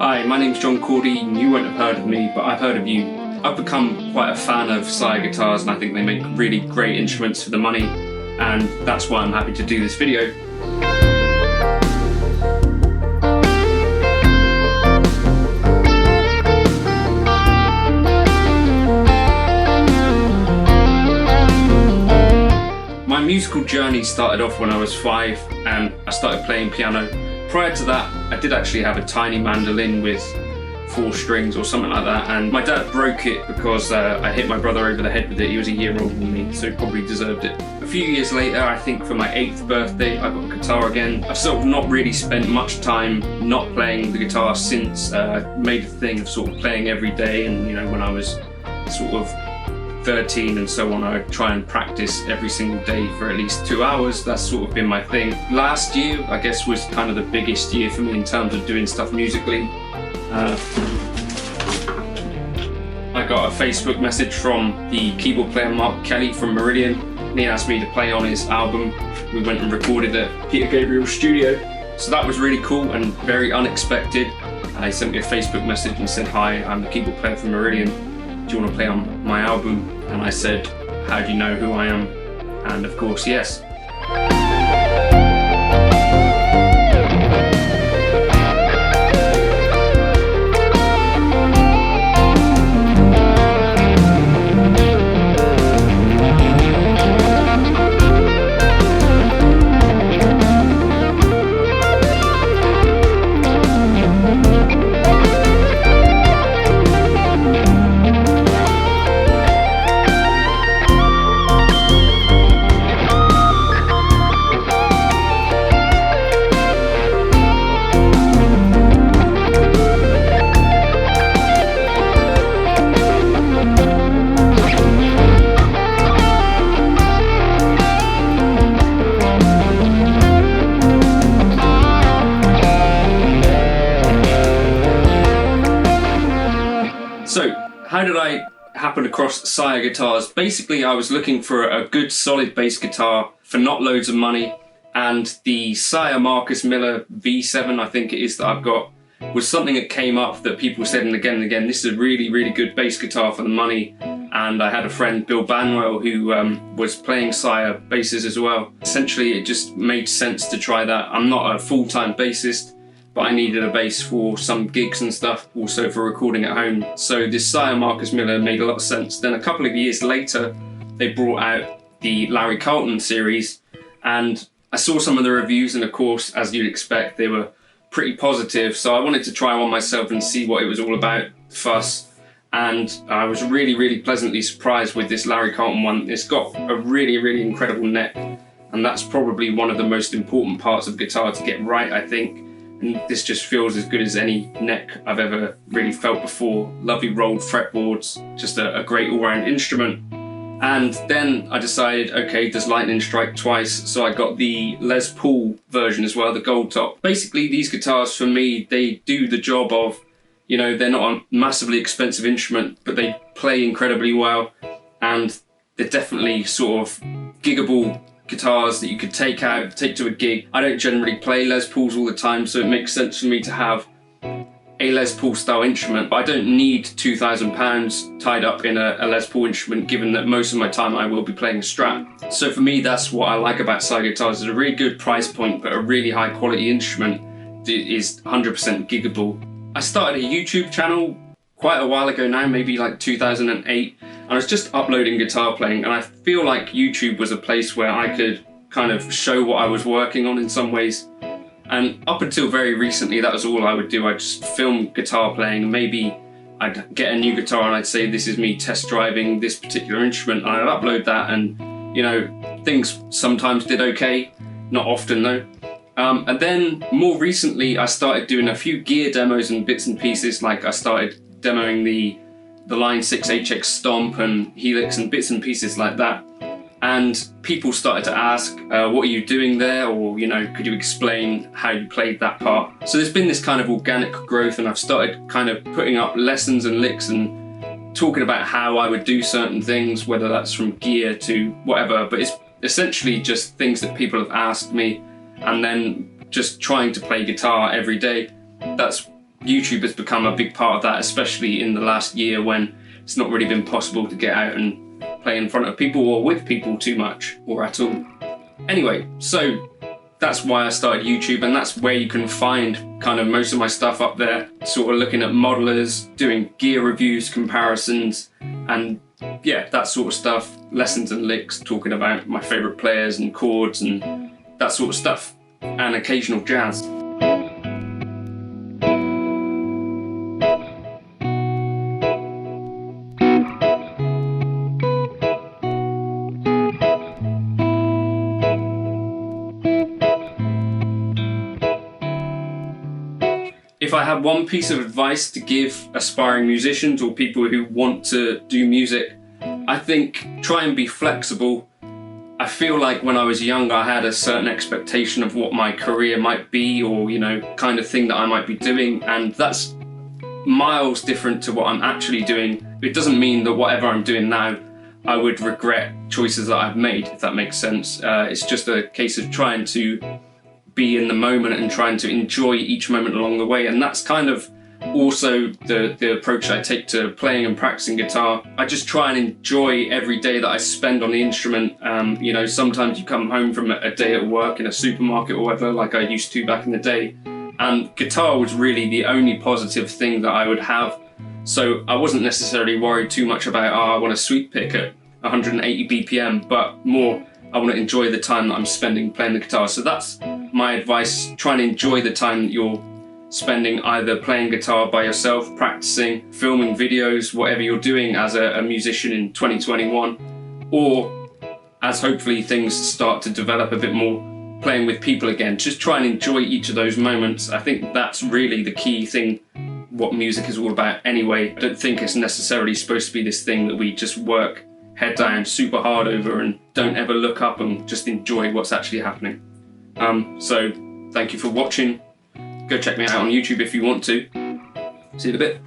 Hi, my name's Cordy. You won't have heard of me, but I've heard of you. I've become quite a fan of Sire guitars, and I think they make really great instruments for the money, and that's why I'm happy to do this video. My musical journey started off when I was 5 and I started playing piano. Prior to that, I did actually have a tiny mandolin with 4 strings or something like that, and my dad broke it because I hit my brother over the head with it. He was a year older than me, so he probably deserved it. A few years later, I think for my 8th birthday, I got a guitar again. I've sort of not really spent much time not playing the guitar since. Made a thing of sort of playing every day, and when I was sort of 13 and so on, I'd try and practice every single day for at least 2 hours. That's sort of been my thing. Last year, I guess, was kind of the biggest year for me in terms of doing stuff musically. I got a Facebook message from the keyboard player Mark Kelly from Meridian, and he asked me to play on his album. We went and recorded at Peter Gabriel's studio, so that was really cool and very unexpected. He sent me a Facebook message and said, "Hi, I'm the keyboard player from Meridian. Do you want to play on my album?" And I said, "How do you know who I am?" And of course, yes. So, how did I happen across Sire guitars? Basically, I was looking for a good solid bass guitar for not loads of money, and the Sire Marcus Miller V7, I think it is, that I've got, was something that came up that people said and again, this is a really, really good bass guitar for the money. And I had a friend, Bill Banwell, who was playing Sire basses as well. Essentially, it just made sense to try that. I'm not a full-time bassist, but I needed a bass for some gigs and stuff, also for recording at home. So this Sire Marcus Miller made a lot of sense. Then a couple of years later, they brought out the Larry Carlton series, and I saw some of the reviews, and of course, as you'd expect, they were pretty positive. So I wanted to try one myself and see what it was all about, fuss. And I was really, really pleasantly surprised with this Larry Carlton one. It's got a really, really incredible neck, and that's probably one of the most important parts of guitar to get right, I think. And this just feels as good as any neck I've ever really felt before. Lovely rolled fretboards, just a great all-round instrument. And then I decided, okay, does lightning strike twice? So I got the Les Paul version as well, the gold top. Basically, these guitars for me, they do the job of, they're not a massively expensive instrument, but they play incredibly well. And they're definitely sort of giggable guitars that you could take to a gig. I don't generally play Les Pauls all the time, so it makes sense for me to have a Les Paul style instrument, but I don't need £2,000 tied up in a Les Paul instrument, given that most of my time I will be playing a Strat. So for me, that's what I like about Sire guitars. It's a really good price point, but a really high quality instrument that is 100% giggable. I started a YouTube channel quite a while ago now, maybe like 2008. I was just uploading guitar playing, and I feel like YouTube was a place where I could kind of show what I was working on in some ways. And up until very recently, that was all I would do. I'd just film guitar playing. Maybe I'd get a new guitar and I'd say, this is me test driving this particular instrument, and I'd upload that, and things sometimes did okay, not often though. And then more recently, I started doing a few gear demos and bits and pieces. Like I started demoing the Line 6 HX Stomp and Helix and bits and pieces like that. And people started to ask, what are you doing there? Or, could you explain how you played that part? So there's been this kind of organic growth, and I've started kind of putting up lessons and licks and talking about how I would do certain things, whether that's from gear to whatever. But it's essentially just things that people have asked me, and then just trying to play guitar every day. That's YouTube has become a big part of that, especially in the last year when it's not really been possible to get out and play in front of people or with people too much or at all. Anyway, so that's why I started YouTube, and that's where you can find kind of most of my stuff up there, sort of looking at modelers, doing gear reviews, comparisons, and yeah, that sort of stuff, lessons and licks, talking about my favourite players and chords and that sort of stuff, and occasional jazz. If I had one piece of advice to give aspiring musicians or people who want to do music, I think try and be flexible. I feel like when I was young, I had a certain expectation of what my career might be, or, you know, kind of thing that I might be doing, and that's miles different to what I'm actually doing. It doesn't mean that whatever I'm doing now, I would regret choices that I've made, if that makes sense. It's just a case of trying to be in the moment and trying to enjoy each moment along the way, and that's kind of also the approach I take to playing and practicing guitar. I just try and enjoy every day that I spend on the instrument. You know, sometimes you come home from a day at work in a supermarket or whatever, like I used to back in the day, and guitar was really the only positive thing that I would have. So I wasn't necessarily worried too much about, oh, I want to sweep pick at 180 BPM, but more, I want to enjoy the time that I'm spending playing the guitar. So that's my advice. Try and enjoy the time that you're spending either playing guitar by yourself, practicing, filming videos, whatever you're doing as a musician in 2021, or as hopefully things start to develop a bit more, playing with people again. Just try and enjoy each of those moments. I think that's really the key thing, what music is all about anyway. I don't think it's necessarily supposed to be this thing that we just work head down super hard over and don't ever look up and just enjoy what's actually happening. So thank you for watching. Go check me out on YouTube if you want to. See you in a bit.